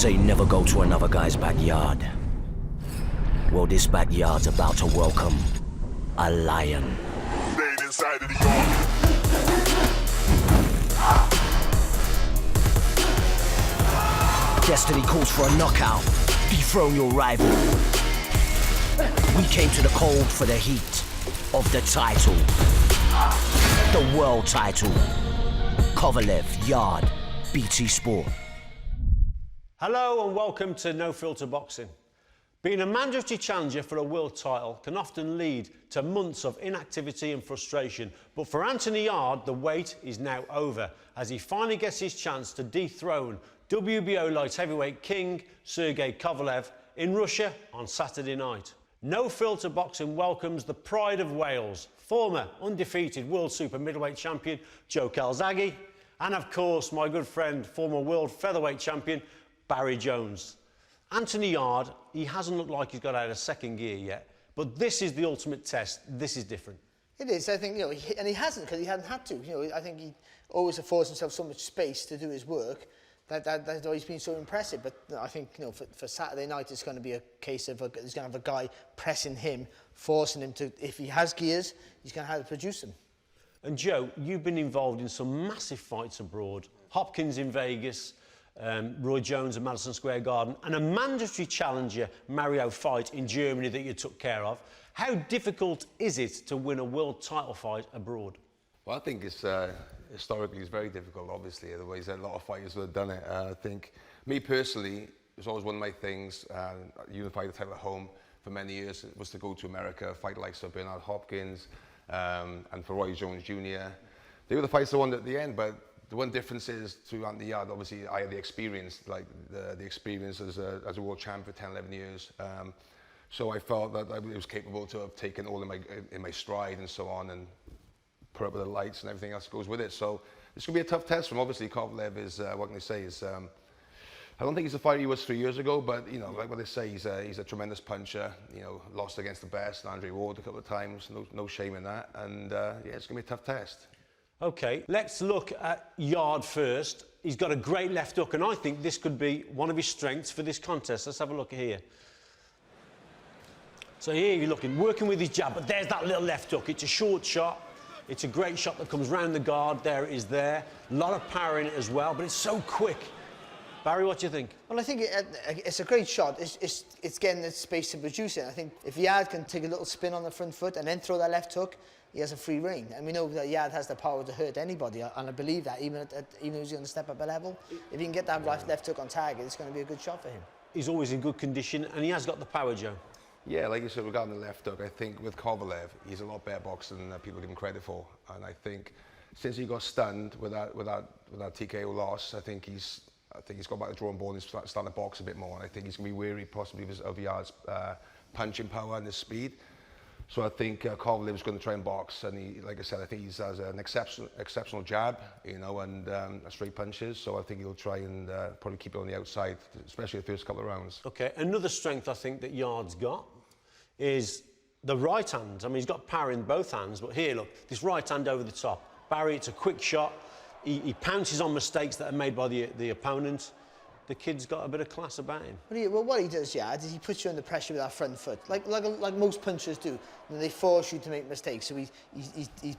say never go to another guy's backyard. Well, this backyard's about to welcome a lion. Stayed inside of the yard. Destiny calls for a knockout. Dethrone your rival. We came to the cold for the heat of the title. The world title. Kovalev, Yarde, BT Sport. Hello and welcome to No Filter Boxing. Being a mandatory challenger for a world title can often lead to months of inactivity and frustration, but for Anthony Yarde, the wait is now over as he finally gets his chance to dethrone WBO light heavyweight king Sergey Kovalev in Russia on Saturday night. No Filter Boxing welcomes the pride of Wales, former undefeated world super middleweight champion Joe Calzaghe, and of course my good friend, former world featherweight champion Barry Jones. Anthony Yarde, he hasn't looked like he's got out of second gear yet, but this is the ultimate test. This is different. It is, I think, and he hasn't because he hadn't had to. I think he always affords himself so much space to do his work that's always been so impressive. But I think, for Saturday night, it's going to be a case of he's going to have a guy pressing him, forcing him to, if he has gears, he's going to have to produce them. And Joe, you've been involved in some massive fights abroad. Hopkins in Vegas, Roy Jones at Madison Square Garden, and a mandatory challenger Mario fight in Germany that you took care of. How difficult is it to win a world title fight abroad? Well, I think it's historically it's very difficult, obviously, otherwise a lot of fighters would have done it. I think, me personally, it's always one of my things, unified the title at home for many years, was to go to America, fight like Bernard Hopkins, and for Roy Jones Jr. They were the fights I won at the end, but the one difference is to Anthony Yarde, obviously I had the experience, like the experience as a world champ for 10, 11 years. So I felt that I was capable to have taken all in my stride and so on, and put up with the lights and everything else that goes with it. So it's going to be a tough test for him. Obviously Kovalev is, what can I say, is, I don't think he's the fighter he was 3 years ago, but like what they say, he's a tremendous puncher. Lost against the best, Andre Ward a couple of times, no shame in that. And yeah, it's going to be a tough test. Okay, let's look at Yarde first. He's got a great left hook, and I think this could be one of his strengths for this contest. Let's have a look here. So here you're looking, working with his jab, but there's that little left hook. It's a short shot. It's a great shot that comes round the guard. There it is there. A lot of power in it as well, but it's so quick. Barry, what do you think? Well, I think it's a great shot. It's getting the space to produce it. I think if Yarde can take a little spin on the front foot and then throw that left hook, he has a free rein. And we know that Yarde has the power to hurt anybody, and I believe that, even if he's going to step up a level. If he can get that left hook on target, it's going to be a good shot for him. He's always in good condition, and he has got the power, Joe. Yeah, like you said, regarding the left hook, I think with Kovalev, he's a lot better boxer than people give him credit for. And I think since he got stunned with that TKO loss, I think he's got back to the drawing board and starting to box a bit more. And I think he's going to be wary possibly of Yarde's punching power and his speed. So I think Kovalev's going to try and box, and he, like I said, I think he has an exceptional jab, and straight punches. So I think he'll try and probably keep it on the outside, especially the first couple of rounds. Okay, another strength I think that Yarde's got is the right hand. I mean, he's got power in both hands, but here, look, this right hand over the top. Barry, it's a quick shot. He pounces on mistakes that are made by the opponent. The kid's got a bit of class about him. Well, what he does, Yarde, is he puts you under pressure with that front foot, like most punchers do. They force you to make mistakes. So he's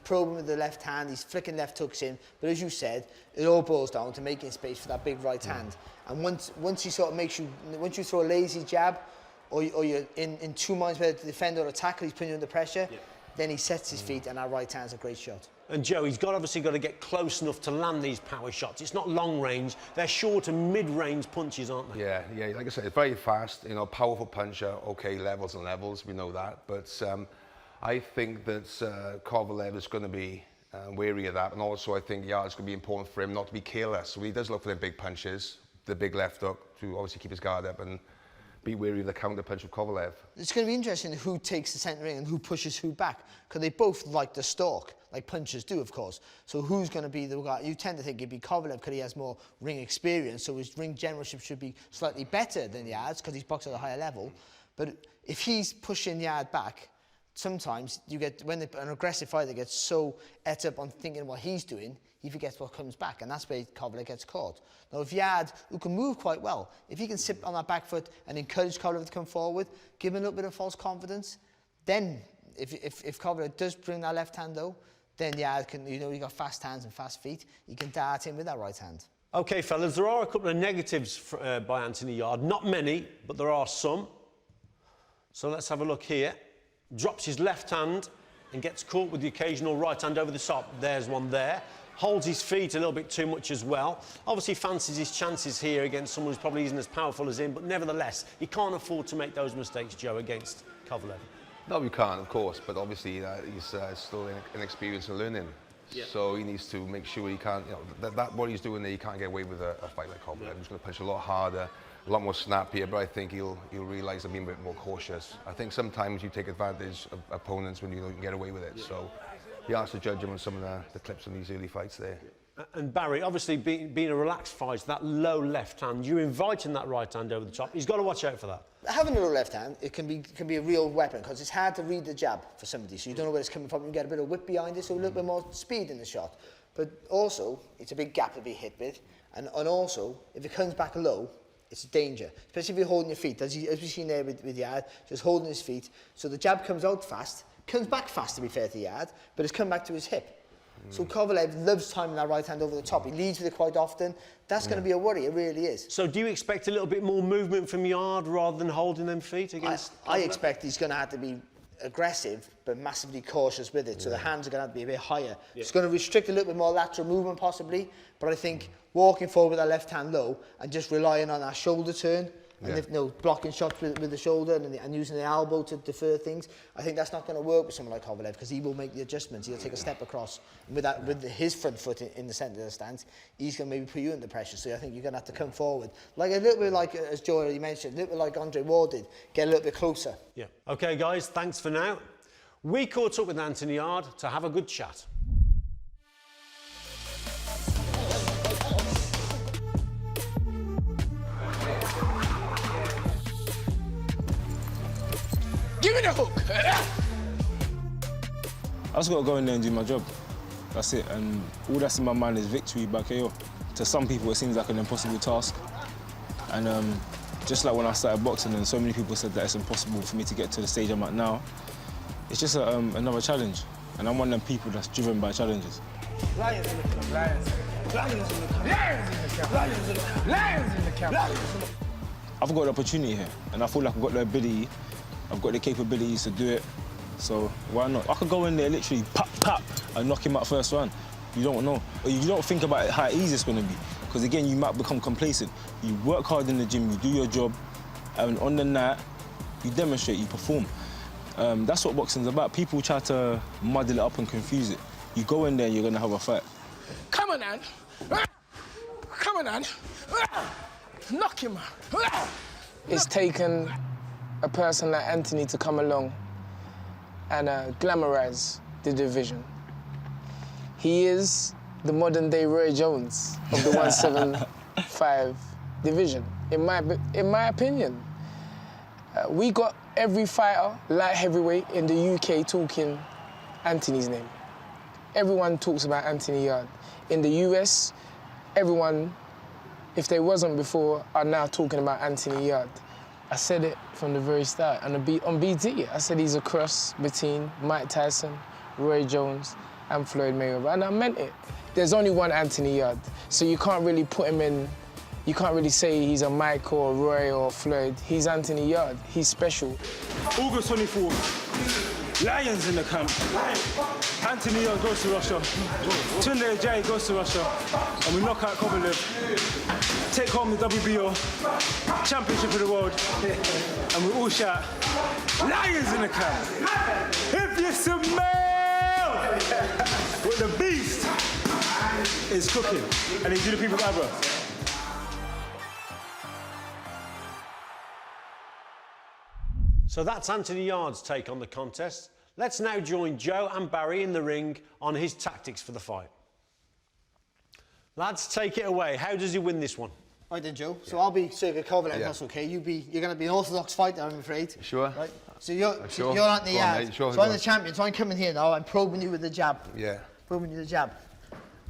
probing with the left hand, he's flicking left hooks in. But as you said, it all boils down to making space for that big right hand. And once he sort of once you throw a lazy jab, or you're in two minds whether to defend or attack, he's putting you under pressure. Yeah. Then he sets his feet, and that right hand's a great shot. And Joe, he's obviously got to get close enough to land these power shots. It's not long range; they're short and mid-range punches, aren't they? Yeah. Like I said, it's very fast. Powerful puncher. Okay, levels and levels. We know that. But I think that Kovalev is going to be wary of that, and also I think Yarde's going to be important for him not to be careless. So he does look for the big punches, the big left hook, to obviously keep his guard up and be wary of the counter punch of Kovalev. It's going to be interesting who takes the centre ring and who pushes who back, because they both like to stalk, like punchers do, of course. So who's going to be the guy? You tend to think it'd be Kovalev because he has more ring experience, so his ring generalship should be slightly better than Yarde's because he's boxed at a higher level. But if he's pushing Yarde back, sometimes you get, when an aggressive fighter gets so et up on thinking what he's doing, he forgets what comes back, and that's where Kovalev gets caught. Now, if Yarde, who can move quite well, if he can sit on that back foot and encourage Kovalev to come forward, give him a little bit of false confidence, then if Kovalev does bring that left hand though, then Yarde can, you know, he got fast hands and fast feet, he can dart in with that right hand. OK, fellas, there are a couple of negatives by Anthony Yarde. Not many, but there are some. So let's have a look here. Drops his left hand and gets caught with the occasional right hand over the top. There's one there. Holds his feet a little bit too much as well. Obviously fancies his chances here against someone who's probably isn't as powerful as him, but nevertheless, he can't afford to make those mistakes, Joe, against Kovalev. No, we can't, of course, but obviously he's still inexperienced and learning. Yeah. So he needs to make sure he can't, you know, that what he's doing there, he can't get away with a fight like Kovalev. Yeah. He's going to punch a lot harder, a lot more snappier, but I think he'll realise I'm being a bit more cautious. I think sometimes you take advantage of opponents when you know you can get away with it. Yeah. So he has to judge him on some of the clips from these early fights there. And Barry, obviously being a relaxed fighter, that low left hand, you're inviting that right hand over the top. He's got to watch out for that. Having a low left hand, it can be a real weapon, because it's hard to read the jab for somebody, so you don't know where it's coming from. You get a bit of whip behind it, so a little bit more speed in the shot. But also, it's a big gap to be hit with, and also, if it comes back low, it's a danger, especially if you're holding your feet, as we've seen there with Yarde, just holding his feet. So the jab comes out fast, comes back fast to be fair to Yarde, but it's come back to his hip. So Kovalev loves timing that right hand over the top. He leads with it quite often. That's going to be a worry, it really is. So do you expect a little bit more movement from Yarde rather than holding them feet against I expect he's going to have to be aggressive, but massively cautious with it. So the hands are going to have to be a bit higher. Yeah. It's going to restrict a little bit more lateral movement possibly, but I think walking forward with that left hand low and just relying on that shoulder turn, and if, blocking shots with the shoulder and using the elbow to defer things, I think that's not going to work with someone like Kovalev, because he will make the adjustments. He'll take a step across, and with his front foot in the centre of the stance, he's going to maybe put you under pressure. So I think you're going to have to come forward, like a little bit like, as Joe already mentioned, a little bit like Andre Ward did, get a little bit closer. Yeah. OK, guys, thanks for now. We caught up with Anthony Yarde to have a good chat. Give me the hook! I just got to go in there and do my job. That's it. And all that's in my mind is victory by KO. To some people, it seems like an impossible task. And just like when I started boxing and so many people said that it's impossible for me to get to the stage I'm at now, it's just another challenge. And I'm one of them people that's driven by challenges. Lions in the camp, lions. Lions in the camp, lions in the camp, lions in the camp, lions in the camp, lions in the camp. I've got an opportunity here, and I feel like I've got the ability, I've got the capabilities to do it, so why not? I could go in there literally pop, pop, and knock him out first round. You don't know. Or you don't think about how easy it's going to be, because again, you might become complacent. You work hard in the gym, you do your job, and on the night, you demonstrate, you perform. That's what boxing's about. People try to muddle it up and confuse it. You go in there, you're going to have a fight. Come on, Ann. Come on, Ann. Knock him out. It's taken a person like Anthony to come along and glamorize the division. He is the modern-day Roy Jones of the 175 division, in my opinion. We got every fighter, light heavyweight, in the UK talking Anthony's name. Everyone talks about Anthony Yarde. In the US, everyone, if they wasn't before, are now talking about Anthony Yarde. I said it from the very start, and on BT, I said he's a cross between Mike Tyson, Roy Jones, and Floyd Mayweather, and I meant it. There's only one Anthony Yarde, so you can't really put him in, you can't really say he's a Mike or a Roy or Floyd. He's Anthony Yarde, he's special. August 24th, Lions in the camp. Anthony Yarde goes to Russia. Tunde Ajayi goes to Russia, and we knock out Kovalev. Take home the WBO championship of the world, and we all shout, Lions in the camp. If you smell what the beast is cooking, and he's doing people's eyebrows. So that's Anthony Yarde's take on the contest. Let's now join Joe and Barry in the ring on his tactics for the fight. Lads, take it away. How does he win this one? Right then, Joe. So I'll be Sergey Kovalev, Yeah. that's okay. You're going to be an orthodox fighter, I'm afraid. Sure. Right. So you're Sure. Anthony Go on, Yarde. mate. Sure, So go I'm on. the champion. So I'm coming here now. I'm probing you with the jab. Yeah. Probing you with the jab.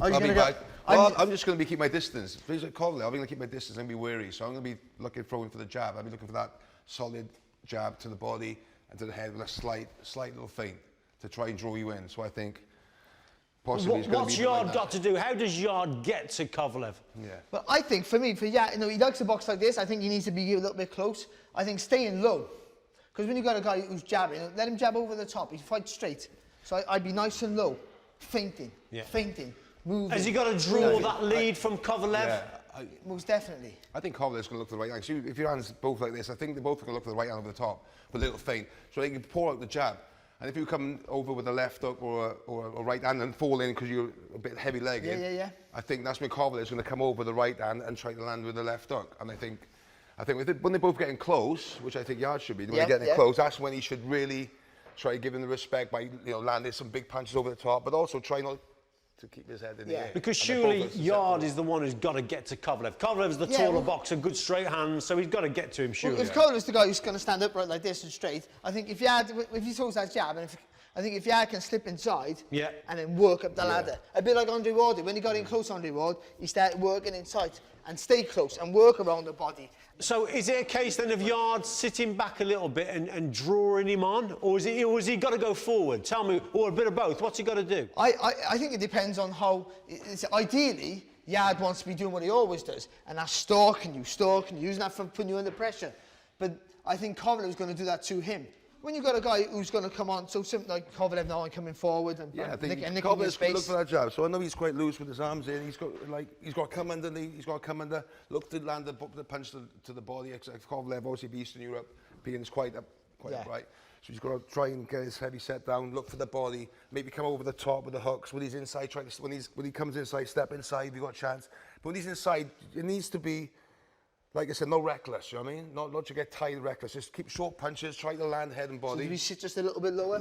Are you I'll going be to back. Well, I'm just going to be keep my distance. Please, like Kovalev, I'm going to keep my distance and be wary. So I'm going to be looking, throwing for the jab. I'll be looking for that solid jab to the body and to the head with a slight little feint to try and draw you in. So I think possibly it's going What's to be Yarde like got to do? How does Yarde get to Kovalev? Yeah. But I think for me, he likes to box like this. I think he needs to be a little bit close. I think staying low. Because when you've got a guy who's jabbing, let him jab over the top. He fights straight. So I'd be nice and low, feinting, moving. Has he got to draw that lead from Kovalev? Yeah. Most definitely. I think Kovalev's going to look to the right hand. So if your hands both like this, I think they're both going to look to the right hand over the top with a little feint. So they can pour out the jab. And if you come over with a left hook or a right hand and fall in because you're a bit heavy-legged, I think that's when Kovalev's going to come over the right hand and try to land with the left hook. And I think when they're both getting close, which I think Yarde should be, when they're getting close, that's when he should really try to give him the respect by landing some big punches over the top, but also try not to keep his head in the air. Because surely Yarde is the one who's got to get to Kovalev. Kovalev's the taller boxer, good straight hands, so he's got to get to him, surely. Well, if Kovalev's the guy who's going to stand upright like this and straight, I think if he throws that jab, and I think if Yarde can slip inside and then work up the ladder, a bit like Andre Ward did. When he got in close, Andre Ward, he started working inside and stay close and work around the body. So is it a case then of Yarde sitting back a little bit and drawing him on, or is he got to go forward? Tell me, or a bit of both. What's he got to do? I think it depends on how. Ideally, Yarde wants to be doing what he always does, and that's stalking you, using that for putting you under pressure. But I think Kovalev's going to do that to him. When you've got a guy who's going to come on, so something like Kovalev now and coming forward and I think nicking Kovalev's going to look space. for that jab. So I know he's quite loose with his arms in. He's got to come underneath. He's got to come under. Look to land the punch to the body. Kovalev, obviously, Eastern Europe, being quite upright. So he's got to try and get his heavy set down. Look for the body. Maybe come over the top with the hooks. When he's inside, when he comes inside, step inside. You've got a chance. But when he's inside, it needs to be. Like I said, no reckless, you know what I mean? Not to get tired reckless. Just keep short punches, try to land head and body. So we sit just a little bit lower?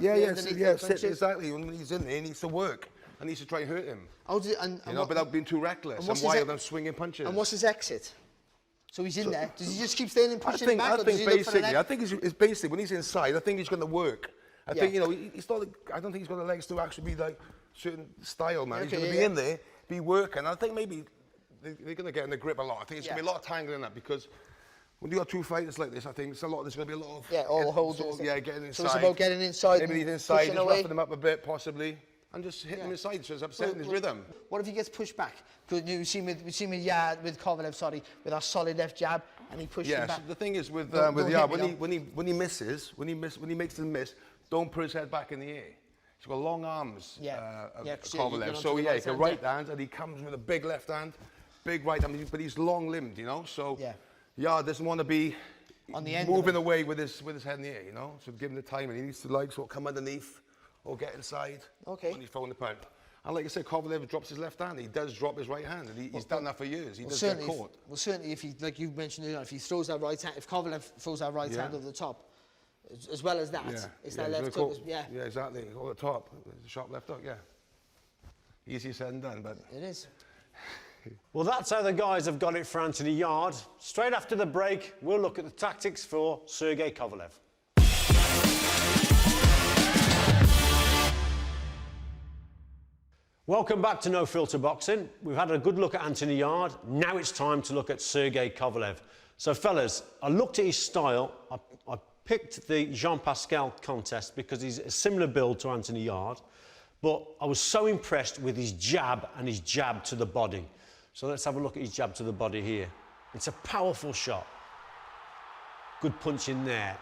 Sit exactly. When he's in there, he needs to work. I needs to try and hurt him. Without being too reckless and wild and swinging punches. And what's his exit? So he's in there. Does he just keep staying and pushing back? I think it's basically, when he's inside, I think he's going to work. I think, he's not, I don't think he's got the legs to actually be like certain style, man. He's going to be in there, be working. I think maybe they're going to get in the grip a lot. I think it's going to be a lot of tangling that because when you got two fighters like this, I think there's going to be a lot of... all holds. Getting inside. So it's about getting inside. Maybe he's inside, just roughing him up a bit, possibly, and just hitting him inside, so it's upsetting his rhythm. What if he gets pushed back? Because we've seen with Kovalev, with our solid left jab, and he pushed him back. Yeah, so the thing is with Yarde, when he misses, when he makes the miss, don't put his head back in the air. He's got long arms, Kovalev. So he can right hand, and he comes with a big left hand. Big right hand, but he's long-limbed, So Yarde doesn't want to be on the end moving away with his head in the air, So give him the time, and he needs to sort of come underneath or get inside when he's throwing the punch. And like I said, Kovalev drops his left hand. He does drop his right hand, and he's done that for years. He does get caught. Certainly, if he, like you mentioned earlier, if he throws that right hand, if Kovalev throws that right hand over the top, as well as that, it's that left hook. Yeah, exactly. Over the top, sharp left hook. Yeah. Easier said than done, but it is. Well, that's how the guys have got it for Anthony Yarde. Straight after the break, we'll look at the tactics for Sergey Kovalev. Welcome back to No Filter Boxing. We've had a good look at Anthony Yarde. Now it's time to look at Sergey Kovalev. So, fellas, I looked at his style. I picked the Jean-Pascal contest because he's a similar build to Anthony Yarde. But I was so impressed with his jab and his jab to the body. So let's have a look at his jab to the body here. It's a powerful shot. Good punch in there.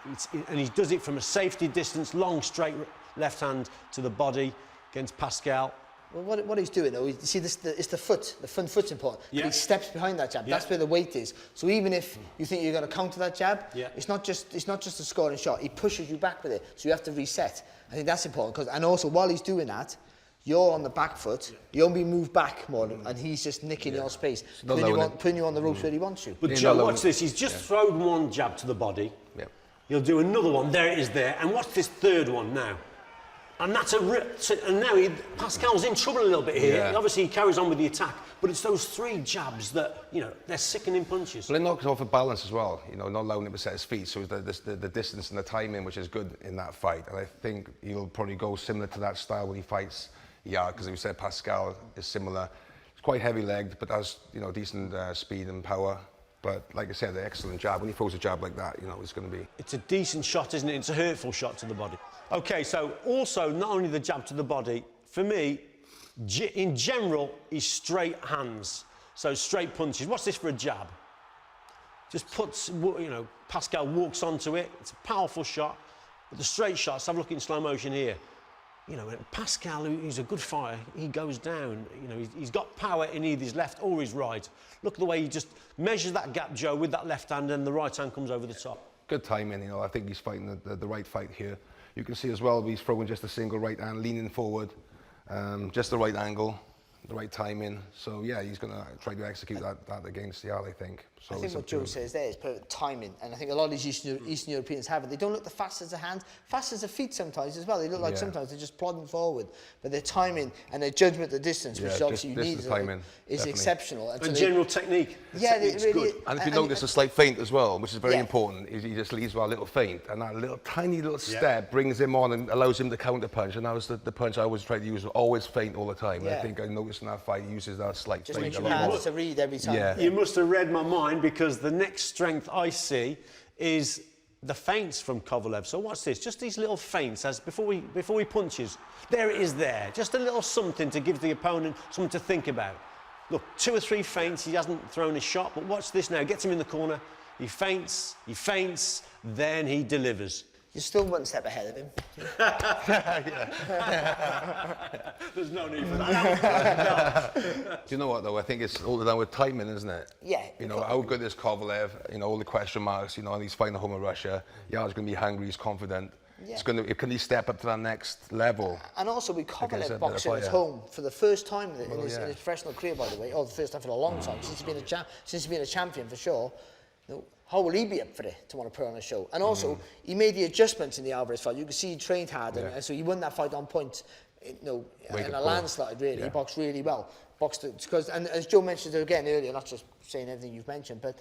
And he does it from a safety distance, long, straight left hand to the body against Pascal. Well, what he's doing, though, you see, it's the foot. The front foot's important. Yeah. He steps behind that jab. Yeah. That's where the weight is. So even if you think you're going to counter that jab, it's not just a scoring shot. He pushes you back with it, so you have to reset. I think that's important. And also, while he's doing that, you're on the back foot. You only move back more, and he's just nicking your space, putting you on the ropes where he wants you. But Joe, watch this. He's just thrown one jab to the body. Yeah. He'll do another one. There it is there. And what's this third one now? And that's and now Pascal's in trouble a little bit here. Yeah. Obviously, he carries on with the attack, but it's those 3 jabs that, you know, they're sickening punches. Well, it knocks off a balance as well, you know, not allowing him to set his feet. So it's the distance and the timing, which is good in that fight. And I think he'll probably go similar to that style when he fights Yarde, because we said Pascal is similar. He's quite heavy-legged, but has, you know, decent speed and power. But like I said, the excellent jab. When he throws a jab like that, you know, it's going to be... It's a decent shot, isn't it? It's a hurtful shot to the body. OK, so also, not only the jab to the body, for me, in general, is straight hands. So straight punches. What's this for a jab? Just puts, you know, Pascal walks onto it. It's a powerful shot. But the straight shots, have a look in slow motion here. You know, Pascal, who's a good fighter, he goes down. You know, he's got power in either his left or his right. Look at the way he just measures that gap, Joe, with that left hand, and the right hand comes over the top. Good timing, you know. I think he's fighting the right fight here. You can see as well, he's throwing just a single right hand, leaning forward, just the right angle, the right timing. So yeah, he's going to try to execute that against Yarde, I think. So I think what Joe says there is perfect timing, and I think a lot of these Eastern Europeans have it. They don't look the fastest as a hand, fast as a feet sometimes as well. They look like sometimes they're just plodding forward, but their timing and their judgment of the distance, which obviously you need, is exceptional. And general technique. Yeah, it's really. And if you notice a slight feint as well, which is very important, is he just leaves with a little feint, and that little tiny little step brings him on and allows him to counter punch. And that was the punch I always try to use, always feint all the time. And I think I noticed in that fight he uses that slight just feint makes a lot more. to read every time. Yeah. You must have read my mind, because the next strength I see is the feints from Kovalev. So watch this, just these little feints as before he punches. There it is there, just a little something to give the opponent something to think about. Look, 2 or 3 feints, he hasn't thrown a shot, but watch this now, gets him in the corner, he feints, then he delivers. You're still 1 step ahead of him. There's no need for that. Do you know what, though? I think it's all down with timing, isn't it? Yeah. You know, how good is Kovalev? You know, all the question marks, you know, and he's fighting home in Russia. Yarde's going to be hungry, he's confident. Yeah. Can he step up to that next level? And also with Kovalev boxing at home for the first time in his professional career, by the way, or the first time for a long time, since he's been a champion for sure. You know, how will he be up for it to want to put on a show? And also, he made the adjustments in the Alvarez fight. You can see he trained hard, and so he won that fight on point, you know, in a landslide, really. Yeah. He boxed really well. And as Joe mentioned again earlier, not just saying everything you've mentioned, but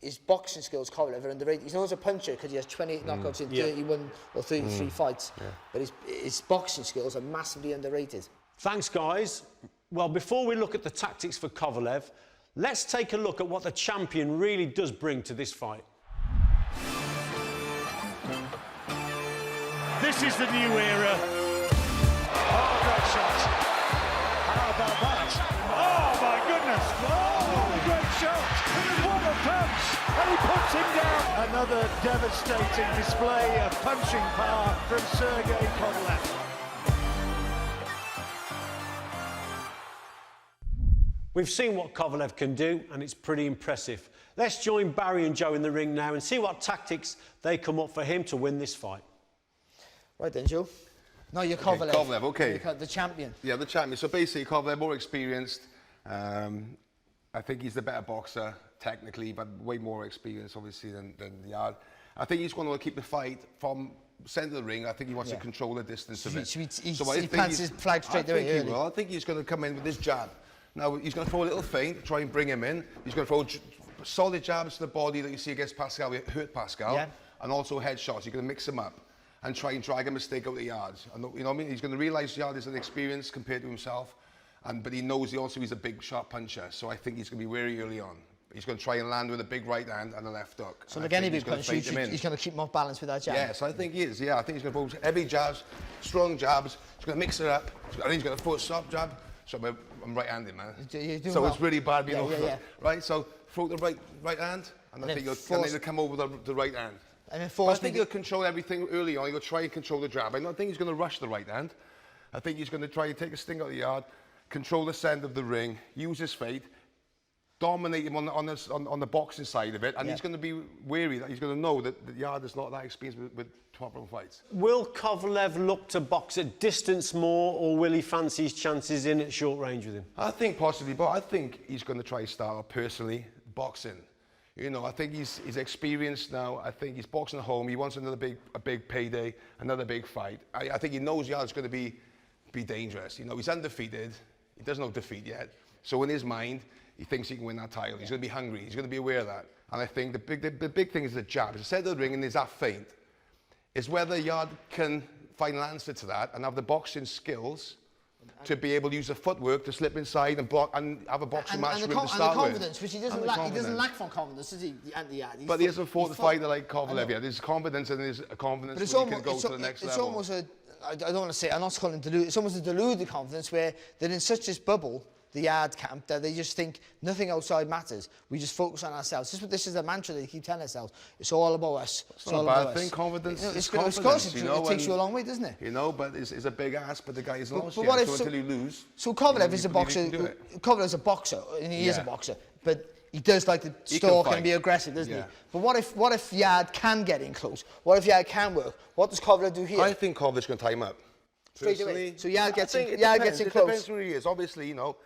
his boxing skills, Kovalev, are underrated. He's known as a puncher because he has 28 knockouts in 31 or 33 fights, but his boxing skills are massively underrated. Thanks, guys. Well, before we look at the tactics for Kovalev, let's take a look at what the champion really does bring to this fight. This is the new era. Oh, great shot. How about that? Oh, my goodness. Oh, great shot. What a punch. And he puts him down. Another devastating display of punching power from Sergey Kovalev. We've seen what Kovalev can do, and it's pretty impressive. Let's join Barry and Joe in the ring now and see what tactics they come up for him to win this fight. Right then, Joe. No, you're Kovalev. Okay, Kovalev, okay. You're the champion. Yeah, the champion. So basically, Kovalev, more experienced. I think he's the better boxer, technically, but way more experienced, obviously, than Yarde. I think he's going to keep the fight from centre of the ring. I think he wants to control the distance of it. He plants his flag straight away early. I think he's going to come in with this jab. Now, he's going to throw a little feint, try and bring him in. He's going to throw solid jabs to the body that you see against Pascal, hurt Pascal, and also headshots. You're going to mix them up and try and drag a mistake out of Yarde. And, you know what I mean? He's going to realise Yarde is an experience compared to himself, but he knows he's a big, sharp puncher. So I think he's going to be wary early on. He's going to try and land with a big right hand and a left hook. So like any big puncher, he's going to keep him off balance with that jab? Yes, I think he is. Yeah, I think he's going to throw heavy jabs, strong jabs. He's going to mix it up. I think he's going to throw a soft jab. So I'm right-handed, man. So it's really bad being right? So throw the right hand, and I think he'll come over the right hand. And I think he'll control everything early on. He'll try and control the jab. I don't think he's going to rush the right hand. I think he's going to try and take a sting out of the Yarde, control the centre of the ring, use his feet, dominate him on the boxing side of it, and he's going to be wary that he's going to know that Yarde is not that experienced with top-round fights. Will Kovalev look to box at distance more, or will he fancy his chances in at short range with him? I think possibly, but I think he's going to try to start personally boxing. You know, I think he's experienced now. I think he's boxing at home. He wants a big payday, another big fight. I think he knows Yarde's going to be dangerous. You know, he's undefeated. He doesn't know defeat yet. So in his mind, he thinks he can win that title. He's going to be hungry. He's going to be aware of that. And I think the big thing is the jab. It's the center of the ring and there's that feint. It's whether Yarde can find an answer to that and have the boxing skills to be able to use the footwork to slip inside and block and have a boxing match with him to start with. And the confidence, which he doesn't lack. He doesn't lack from confidence, does he? Anthony Yarde. But he hasn't fought the fighter like Kovalev yet. There's confidence and there's a confidence that he can go to the next level. It's almost a, I don't want to say, I'm not calling it deluded, it's almost a deluded confidence where they're in such this bubble, the Yarde camp, that they just think nothing outside matters. We just focus on ourselves. This is the mantra they keep telling ourselves. It's all about us. It's not a bad thing. Confidence is confidence. Of course, it takes you a long way, doesn't it? You know, but it's a big ass, but the guy is lost yet, so until you lose. So Kovalev is a boxer. Kovalev's a boxer, and he is a boxer, but he does like to stalk and be aggressive, doesn't he? But what if Yarde can get in close? What if Yarde can work? What does Kovalev do here? I think Kovalev's going to tie him up. Straight away. So Yarde gets in close. It depends where he is. Obviously, you know,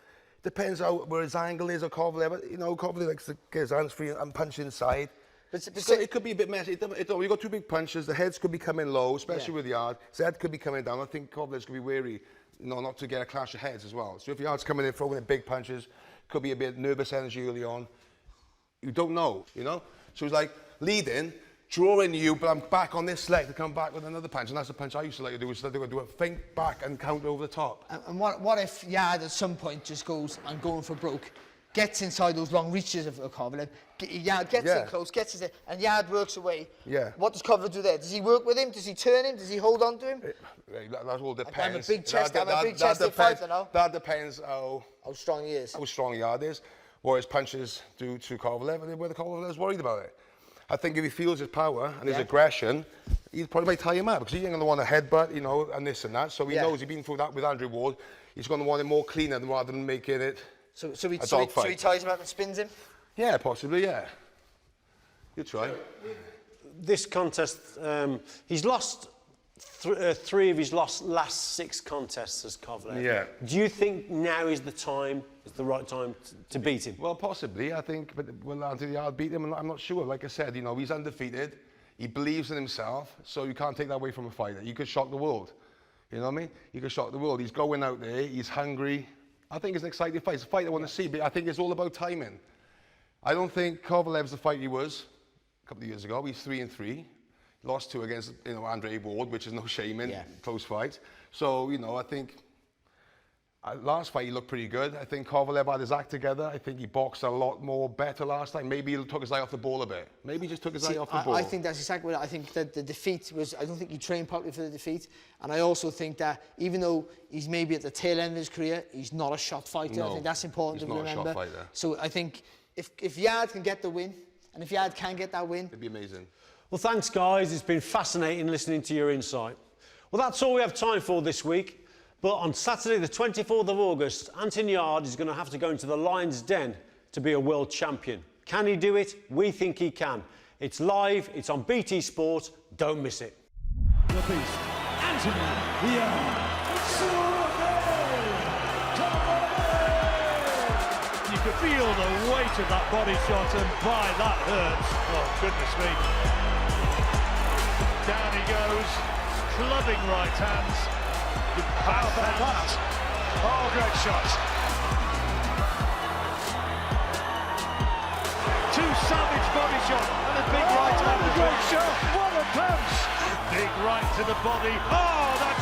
depends where his angle is or Kovalev. You know, Kovalev likes to get his hands free and punch inside. But it could be a bit messy. You've got two big punches. The heads could be coming low, especially with Yarde. His head could be coming down. I think Kovalev's going to be wary, you know, not to get a clash of heads as well. So if Yarde's coming in, throwing in big punches, could be a bit nervous energy early on. You don't know, you know? So it's like leading, drawing you, but I'm back on this leg to come back with another punch. And that's the punch I used to like to do, is they would do a feint back and counter over the top. And what if Yarde at some point just goes, I'm going for broke, gets inside those long reaches of Kovalev, Yarde gets in close, gets his head, and Yarde works away. Yeah. What does Kovalev do there? Does he work with him? Does he turn him? Does he hold on to him? That all depends. I'm a big chested fighter now. That depends how strong he is. How strong Yarde is. What his punches do to Kovalev, and whether Kovalev is worried about it. I think if he feels his power and his aggression, he'd probably might tie him up, because he ain't going to want a headbutt, you know, and this and that. So he knows he's been through that with Andrew Ward. He's going to want it more cleaner rather than making it so he ties him up and spins him? Yeah, possibly, yeah. You try. This contest, he's lost three of his last 6 contests as Kovalev. Yeah. Do you think now is the right time to beat him? Well, possibly. I think, but will Anthony Yarde beat him? I'm not sure. Like I said, you know, he's undefeated. He believes in himself, so you can't take that away from a fighter. You could shock the world. You know what I mean? You could shock the world. He's going out there. He's hungry. I think it's an exciting fight. It's a fight I want to see, but I think it's all about timing. I don't think Kovalev's the fight he was a couple of years ago. He's 3-3. Lost 2 against, you know, Andre Ward, which is no shame in close fights. So, you know, I think last fight he looked pretty good. I think Kovalev had his act together. I think he boxed a lot more better last time. Maybe he took his eye off the ball a bit. Maybe he just took his eye off the ball. I think that's exactly what I think. That the defeat was, I don't think he trained properly for the defeat. And I also think that even though he's maybe at the tail end of his career, he's not a shot fighter. No, I think that's important to remember. He's not a shot fighter. So I think if Yarde can get the win, and if Yarde can get that win, it'd be amazing. Well, thanks, guys. It's been fascinating listening to your insight. Well, that's all we have time for this week. But on Saturday, the 24th of August, Anthony Yarde is going to have to go into the Lion's Den to be a world champion. Can he do it? We think he can. It's live. It's on BT Sport. Don't miss it. The beast, Anthony Yarde. You could feel the weight of that body shot, and by that hurts. Oh, goodness me. Down he goes, clubbing right hands. How about that? Oh, great shot. 2 savage body shot and a big right hand. Great shot. What a punch. Big right to the body. Oh, that